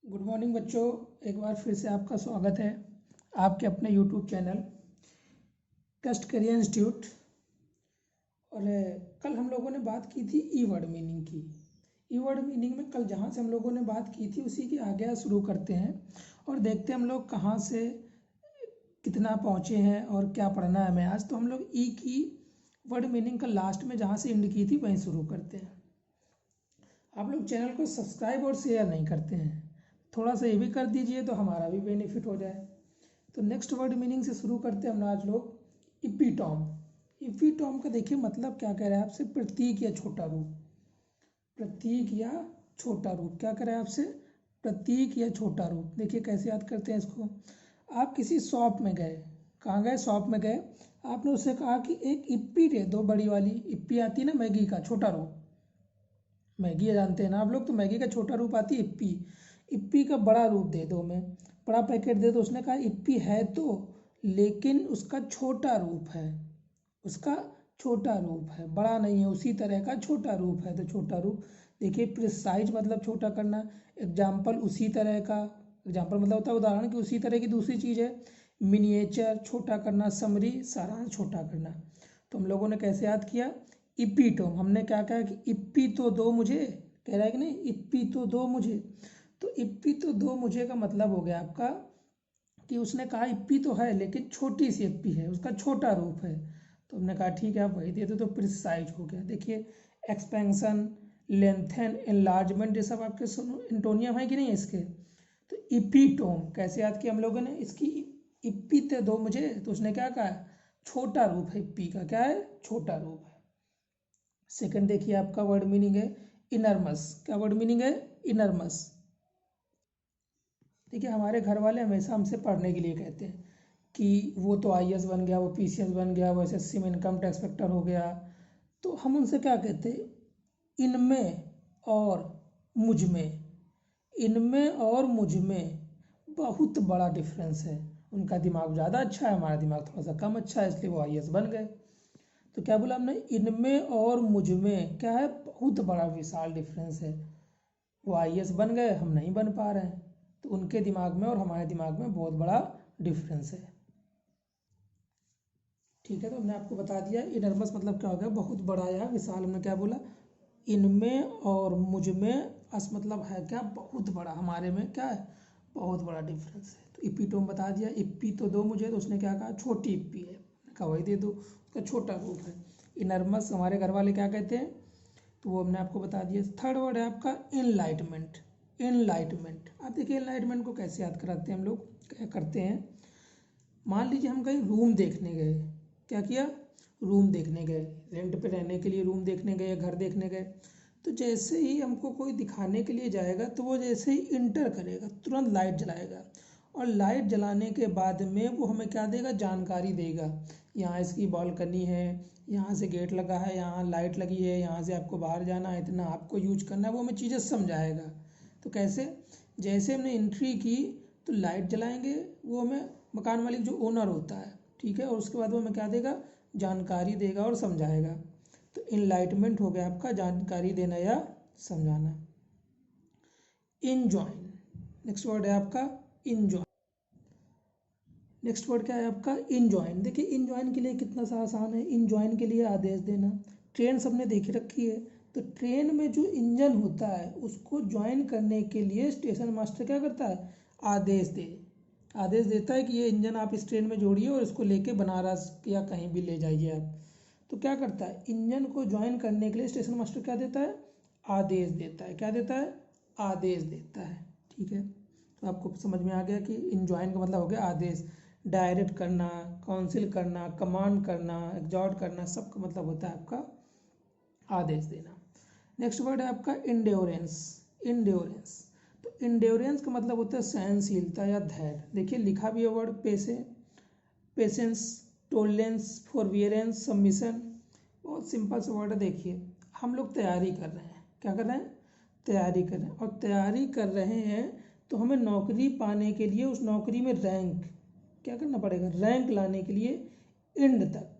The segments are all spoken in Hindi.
गुड मॉर्निंग बच्चों। एक बार फिर से आपका स्वागत है आपके अपने YouTube channel test career institute. और कल हम लोगों ने बात की थी ई वर्ड मीनिंग की। ई वर्ड मीनिंग में कल जहाँ से हम लोगों ने बात की थी उसी की आगे शुरू करते हैं और देखते हैं हम लोग कहाँ से कितना पहुँचे हैं और क्या पढ़ना है हमें आज। तो हम लोग ई की वर्ड मीनिंग का लास्ट में जहाँ से एंड की थी वहीं शुरू करते हैं। आप लोग चैनल को सब्सक्राइब और शेयर नहीं करते हैं, थोड़ा सा ये भी कर दीजिए तो हमारा भी बेनिफिट हो जाए। तो नेक्स्ट वर्ड मीनिंग से शुरू करते हैं हम आज लोग इपीटॉम। इपीटॉम का देखिए मतलब क्या कह रहा है आपसे, प्रतीक या छोटा रूप। प्रतीक या छोटा रूप क्या कह रहा है आपसे, प्रतीक या छोटा रूप। देखिए कैसे याद करते हैं इसको। आप किसी शॉप में गए, कहाँ गए, शॉप में गए, आपने उससे कहा कि एक इप्पी दे दो, बड़ी वाली इप्पी आती है ना मैगी का छोटा रूप। मैगी जानते हैं ना आप लोग, तो मैगी का छोटा रूप आती है इप्पी। इप्पी का बड़ा रूप दे दो, मैं बड़ा पैकेट दे दो। उसने कहा इप्पी है तो, लेकिन उसका छोटा रूप है, उसका छोटा रूप है, बड़ा नहीं है, उसी तरह का छोटा रूप है। तो छोटा रूप देखिए, प्रिसाइज मतलब छोटा करना, एग्जाम्पल उसी तरह का, एग्जाम्पल मतलब होता है उदाहरण कि उसी तरह की दूसरी चीज़ है। मिनिएचर छोटा करना, समरी सारांश छोटा करना। तो हम लोगों ने कैसे याद किया, इप्पीटोम। हमने क्या कहा कि इप्पी तो दो मुझे, कह रहा है कि नहीं, इप्पी तो दो मुझे। तो इप्पी तो दो मुझे का मतलब हो गया आपका कि उसने कहा इप्पी तो है लेकिन छोटी सी इप्पी है, उसका छोटा रूप है। तो हमने कहा ठीक है आप वही दे दो, तो प्रिसाइज हो गया। देखिए एक्सपेंशन, लेंथन, एनलार्जमेंट, ये सब आपके सुनो एंटोनियम है कि नहीं इसके। तो इपीटोम कैसे याद किया हम लोगों ने, इसकी इप्पी तो दो मुझे, तो उसने क्या कहा, छोटा रूप है इप्पी का, क्या है, छोटा रूप है। सेकंड देखिए आपका वर्ड मीनिंग है इनरमस। क्या वर्ड मीनिंग है, इनरमस। देखिए हमारे घर वाले हमेशा हमसे पढ़ने के लिए कहते हैं कि वो तो आईएएस बन गया, वो पीसीएस बन गया, वो एसएससी में इनकम टैक्स इंस्पेक्टर हो गया। तो हम उनसे क्या कहते हैं, इनमें और मुझ में, इनमें और मुझ में बहुत बड़ा डिफरेंस है। उनका दिमाग ज़्यादा अच्छा है, हमारा दिमाग थोड़ा सा कम अच्छा है, इसलिए वो आईएएस बन गए। तो क्या बोला हमने, इनमें और मुझ में क्या है, बहुत बड़ा विशाल डिफरेंस है। वो आईएएस बन गए, हम नहीं बन पा रहे हैं। तो उनके दिमाग में और हमारे दिमाग में बहुत बड़ा डिफरेंस है। ठीक है, तो हमने आपको बता दिया इनरमस मतलब क्या हो गया, बहुत बड़ा या विशाल। हमने क्या बोला, इनमें और मुझ में, अस मतलब है क्या, बहुत बड़ा, हमारे में क्या है, बहुत बड़ा डिफरेंस है। तो इप्पीटोम बता दिया, इप्पी तो दो मुझे, तो उसने क्या कहा, छोटी इप्पी है, कहा वही दे दो, उसका छोटा रूप है। इनरमस हमारे घर वाले क्या कहते हैं, तो वो हमने आपको बता दिया। थर्ड वर्ड है आपका इनलाइटमेंट। इनलाइटमेंट, आप देखिए इनलाइटमेंट को कैसे याद कराते हैं हम लोग, क्या करते हैं। मान लीजिए हम कहीं रूम देखने गए, क्या किया, रूम देखने गए, रेंट पे रहने के लिए रूम देखने गए, घर देखने गए। तो जैसे ही हमको कोई दिखाने के लिए जाएगा, तो वो जैसे ही इंटर करेगा तुरंत लाइट जलाएगा, और लाइट जलाने के बाद में वो हमें क्या देगा, जानकारी देगा। यहाँ इसकी बालकनी है, यहाँ से गेट लगा है, यहाँ लाइट लगी है, यहाँ से आपको बाहर जाना है, इतना आपको यूज करना है, वो हमें चीज़ें समझाएगा। तो कैसे, जैसे हमने एंट्री की तो लाइट जलाएंगे, वो हमें मकान मालिक जो ओनर होता है, ठीक है, और उसके बाद वो हमें क्या देगा, जानकारी देगा और समझाएगा। तो इनलाइटमेंट हो गया आपका जानकारी देना या समझाना। इनजॉइन, नेक्स्ट वर्ड है आपका इनजॉइन। नेक्स्ट वर्ड क्या है आपका, इनजॉइन। देखिए इनजॉइन के लिए कितना सा आसान है, इनजॉइन के लिए आदेश देना। ट्रेन सबने देख रखी है, तो ट्रेन में जो इंजन होता है उसको ज्वाइन करने के लिए स्टेशन मास्टर क्या करता है, आदेश देता है कि ये इंजन आप इस ट्रेन में जोड़िए और इसको लेके बनारस या कहीं भी ले जाइए आप। तो क्या करता है, इंजन को ज्वाइन करने के लिए स्टेशन मास्टर क्या देता है, आदेश देता है। क्या देता है, आदेश देता है। ठीक है, तो आपको समझ में आ गया कि इंजॉइन का मतलब हो गया आदेश। डायरेक्ट करना, काउंसिल करना, कमांड करना, एग्जॉर्ट करना, सब का मतलब होता है आपका आदेश देना। नेक्स्ट वर्ड है आपका इंड्योरेंस। इंड्योरेंस, तो इंड्योरेंस का मतलब होता है सहनशीलता या धैर्य। देखिए लिखा भी है वर्ड पेशेंस, टोलरेंस, फॉरबियरेंस, सबमिशन। बहुत सिंपल सा वर्ड है। देखिए हम लोग तैयारी कर रहे हैं, क्या कर रहे हैं, तैयारी कर रहे हैं, और तैयारी कर रहे हैं तो हमें नौकरी पाने के लिए उस नौकरी में रैंक क्या करना पड़ेगा, रैंक लाने के लिए एंड तक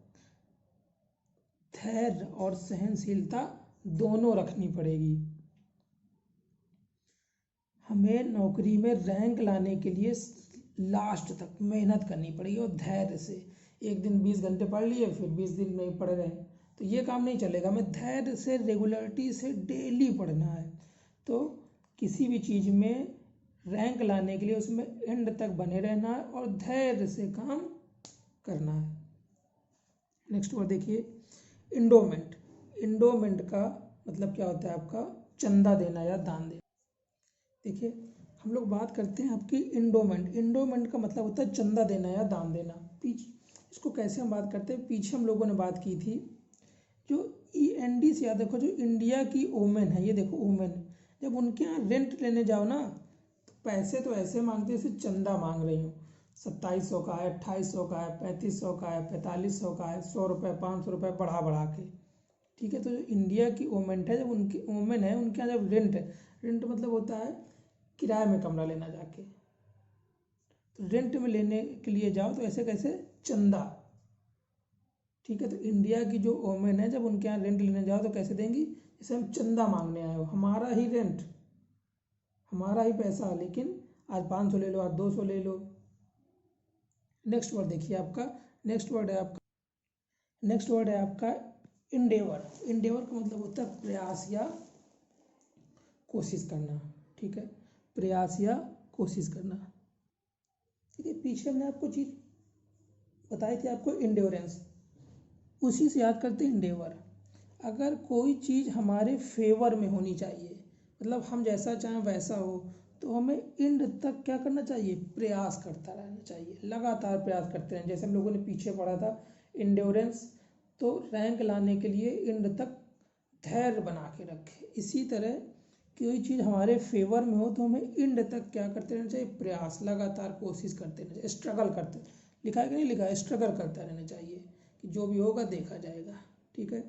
धैर्य और सहनशीलता दोनों रखनी पड़ेगी। हमें नौकरी में रैंक लाने के लिए लास्ट तक मेहनत करनी पड़ेगी और धैर्य से। एक दिन 20 घंटे पढ़ लिए फिर 20 दिन नहीं पढ़ रहे तो ये काम नहीं चलेगा। हमें धैर्य से रेगुलरिटी से डेली पढ़ना है। तो किसी भी चीज़ में रैंक लाने के लिए उसमें एंड तक बने रहना है और धैर्य से काम करना है। नेक्स्ट वर्ड देखिए, इंडोमेंट। इंडोमेंट का मतलब क्या होता है आपका चंदा देना या दान देना। देखिए हम लोग बात करते हैं आपकी इंडोमेंट। इंडोमेंट का मतलब होता है चंदा देना या दान देना। पीछे इसको कैसे हम बात करते हैं, पीछे हम लोगों ने बात की थी जो END से याद रखो, जो इंडिया की वोमेन है, ये देखो वोमेन, जब उनके यहाँ रेंट लेने जाओ ना तो पैसे तो ऐसे मांगते हैं जैसे चंदा मांग रही हूँ। 2700 का है, 2800 का है, 3500 का है, 4500 का है, 100 रुपये 500 रुपये बढ़ा बढ़ा के। ठीक है, तो जो इंडिया की वोमेन है, जब उनकी वोमेन है उनके यहाँ जब रेंट मतलब होता है किराए में कमरा लेना जाके, तो रेंट में लेने के लिए जाओ तो ऐसे कैसे चंदा। ठीक है, तो इंडिया की जो वोमेन है जब उनके यहाँ रेंट लेने जाओ तो कैसे देंगी, जैसे हम चंदा मांगने आए हो, हमारा ही रेंट, हमारा ही पैसा, लेकिन आज 500 ले लो, आज 200 ले लो। नेक्स्ट वर्ड देखिए आपका, नेक्स्ट वर्ड है आपका इंडेवर। इंडेवर का मतलब होता है प्रयास या कोशिश करना। ठीक है, प्रयास या कोशिश करना। ठीक है, पीछे हमने आपको चीज़ बताई थी आपको इंड्योरेंस, उसी से याद करते हैं इंडेवर। अगर कोई चीज़ हमारे फेवर में होनी चाहिए, मतलब हम जैसा चाहें वैसा हो, तो हमें एंड तक क्या करना चाहिए, प्रयास करता रहना चाहिए, लगातार प्रयास करते रहें। जैसे हम लोगों ने पीछे पढ़ा था इंड्योरेंस, तो रैंक लाने के लिए एंड तक धैर्य बना के रखे। इसी तरह कोई चीज़ हमारे फेवर में हो तो हमें एंड तक क्या करते रहना चाहिए, प्रयास, लगातार कोशिश करते रहना चाहिए, स्ट्रगल करते, लिखा है कि नहीं लिखा है, स्ट्रगल करता रहना चाहिए कि जो भी होगा देखा जाएगा। ठीक है,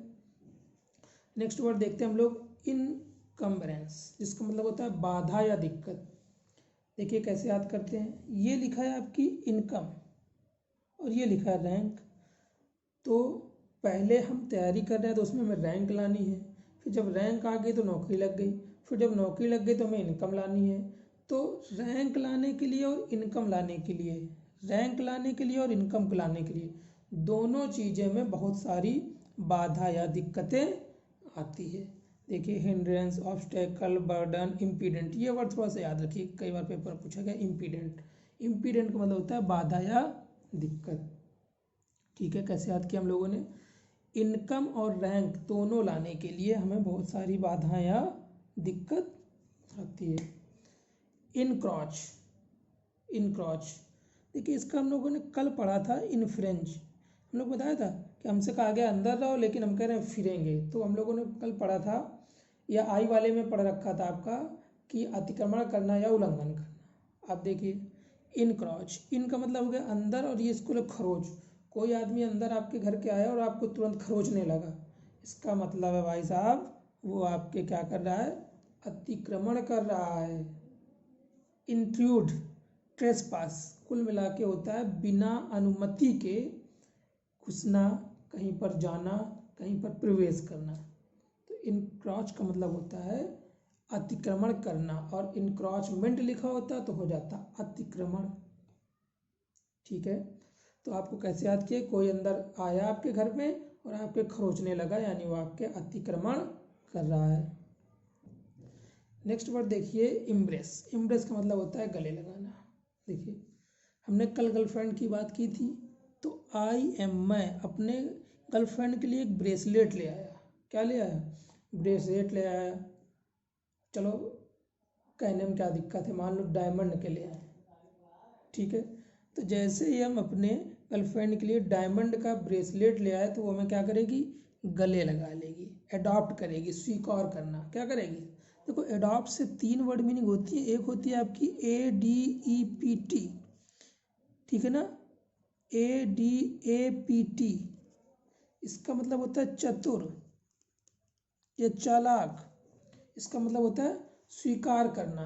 नेक्स्ट वर्ड देखते हैं हम लोग इनकम्बरेंस, जिसका मतलब होता है बाधा या दिक्कत। देखिए कैसे याद करते हैं, ये लिखा है आपकी इनकम और ये लिखा है रैंक। तो पहले हम तैयारी कर रहे हैं तो उसमें हमें रैंक लानी है, फिर जब रैंक आ गई तो नौकरी लग गई, फिर जब नौकरी लग गई तो हमें इनकम लानी है। तो रैंक लाने के लिए और इनकम लाने के लिए, रैंक लाने के लिए और इनकम लाने के लिए, दोनों चीज़ें में बहुत सारी बाधा या दिक्कतें आती है। देखिए हिंड्रेंस, ऑब्स्टेकल, बर्डन, इम्पीडेंट, ये वर्ड थोड़ा सा याद रखिए, कई बार पेपर पूछा गया। इम्पीडेंट, इम्पीडेंट का मतलब होता है बाधा या दिक्कत। ठीक है, कैसे याद किया हम लोगों ने, इनकम और रैंक दोनों लाने के लिए हमें बहुत सारी बाधाएं या दिक्कत आती है। इनक्रॉच, इनक्रॉच देखिए इसका हम लोगों ने कल पढ़ा था। इन फ्रेंच हम लोग बताया था कि हमसे कहा गया अंदर रहो लेकिन हम कह रहे हैं फिरेंगे, तो हम लोगों ने कल पढ़ा था, या आई वाले में पढ़ रखा था आपका कि अतिक्रमण करना या उल्लंघन करना। आप देखिए इनक्रॉच, इन का मतलब हो गया अंदर और ये इसको खरोच। कोई आदमी अंदर आपके घर के आया और आपको तुरंत खरोचने लगा, इसका मतलब है भाई साहब वो आपके क्या कर रहा है, अतिक्रमण कर रहा है। इंट्रूड, ट्रेसपास, कुल मिला के होता है बिना अनुमति के घुसना, कहीं पर जाना, कहीं पर प्रवेश करना। तो इनक्रॉच का मतलब होता है अतिक्रमण करना, और इनक्रॉचमेंट लिखा होता तो हो जाता अतिक्रमण। ठीक है, तो आपको कैसे याद किए, कोई अंदर आया आपके घर में और आपके खरोचने लगा, यानी वो आपके अतिक्रमण कर रहा है। नेक्स्ट वर्ड देखिए इम्ब्रेस। इम्ब्रेस का मतलब होता है गले लगाना। देखिए हमने कल गर्लफ्रेंड की बात की थी, तो मैं अपने गर्लफ्रेंड के लिए एक ब्रेसलेट ले आया। क्या ले आया, ब्रेसलेट ले आया। चलो कहने में क्या दिक्कत है, मान लो डायमंड के ले आए। ठीक है, तो जैसे ही हम अपने गर्लफ्रेंड के लिए डायमंड का ब्रेसलेट ले आए तो वो हमें क्या करेगी, गले लगा लेगी, अडॉप्ट करेगी, स्वीकार करना, क्या करेगी। देखो अडॉप्ट से 3 वर्ड मीनिंग होती है, एक होती है आपकी ADEPT, ठीक है ना, ADAPT, इसका मतलब होता है चतुर या चालाक, इसका मतलब होता है स्वीकार करना।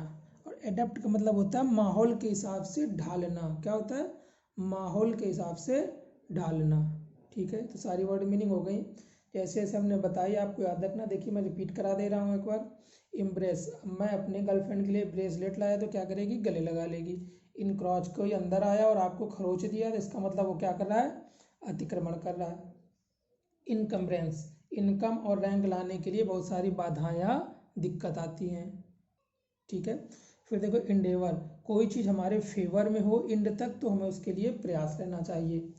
और एडप्ट का मतलब होता है माहौल के हिसाब से ढालना। क्या होता है, माहौल के हिसाब से ढालना। ठीक है, तो सारी वर्ड मीनिंग हो गई। जैसे जैसे हमने बताई आपको याद रखना। देखिए मैं रिपीट करा दे रहा हूँ एक बार। इम्प्रेस, मैं अपने गर्लफ्रेंड के लिए ब्रेसलेट लाया तो क्या करेगी, गले लगा लेगी। इनक्रॉच, कोई अंदर आया और आपको खरोच दिया तो इसका मतलब वो क्या कर रहा है, अतिक्रमण कर रहा है। इनकम्ब्रेंस, इनकम और रैंक लाने के लिए बहुत सारी बाधाएं या दिक्कत आती हैं, ठीक है। फिर देखो इंडेवर, कोई चीज़ हमारे फेवर में हो इंड तक तो हमें उसके लिए प्रयास रहना चाहिए।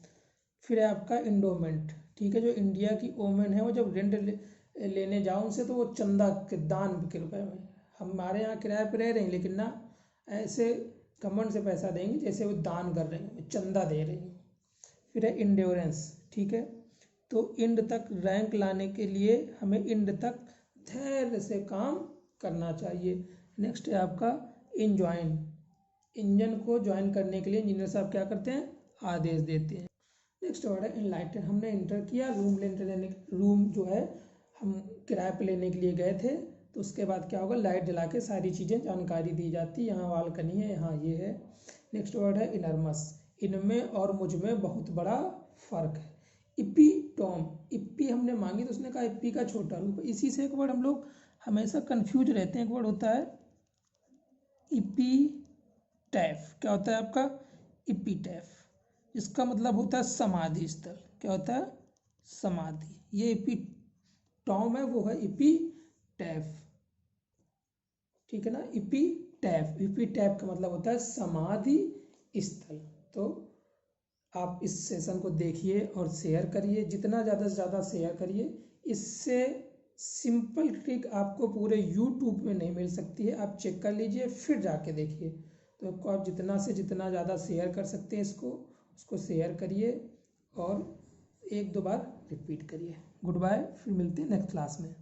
फिर है आपका इंडोमेंट, ठीक है। जो इंडिया की वोमेन है वो जब रेंट लेने जाओ उनसे तो वो चंदा के दान के रुपए में, हमारे यहाँ किराए पर रह रहे हैं लेकिन ना ऐसे घमंड से पैसा देंगे जैसे वो दान कर रहे हैं, चंदा दे रहे हैं। फिर है इंड्योरेंस, ठीक है। तो इंड तक रैंक लाने के लिए हमें इंड तक धैर्य से काम करना चाहिए। नेक्स्ट है आपका इंजॉइन, इंजन को ज्वाइन करने के लिए इंजीनियर साहब क्या करते हैं, आदेश देते हैं। नेक्स्ट वर्ड है इनलाइटन, हमने इंटर किया, रूम जो है हम किराए पे लेने के लिए गए थे तो उसके बाद क्या होगा, लाइट जला के सारी चीज़ें जानकारी दी जाती, यहाँ बालकनी है, यहाँ ये है। नेक्स्ट वर्ड है इनर्मस, इनमें और मुझ में बहुत बड़ा फर्क है। इपीटोम, इप्पी हमने मांगी तो उसने कहा इप्पी का छोटा रूप। इसी से एक वर्ड हम लोग हमेशा कंफ्यूज रहते हैं, एक वर्ड होता है इपीटैफ, क्या होता है आपका, इपीटैफ, इसका मतलब होता है समाधि स्थल। क्या होता है, समाधि। ये इपीटॉम है, वो है इपीटैफ, ठीक है ना। इपीटैफ, इपीटैफ का मतलब होता है समाधि स्थल। तो आप इस सेशन को देखिए और शेयर करिए, जितना ज़्यादा से ज़्यादा शेयर करिए। इससे सिंपल ट्रिक आपको पूरे यूट्यूब में नहीं मिल सकती है, आप चेक कर लीजिए फिर जाके देखिए। तो आपको आप जितना से जितना ज़्यादा शेयर कर सकते हैं उसको शेयर करिए और एक दो बार रिपीट करिए। गुड बाय, फिर मिलते हैं नेक्स्ट क्लास में।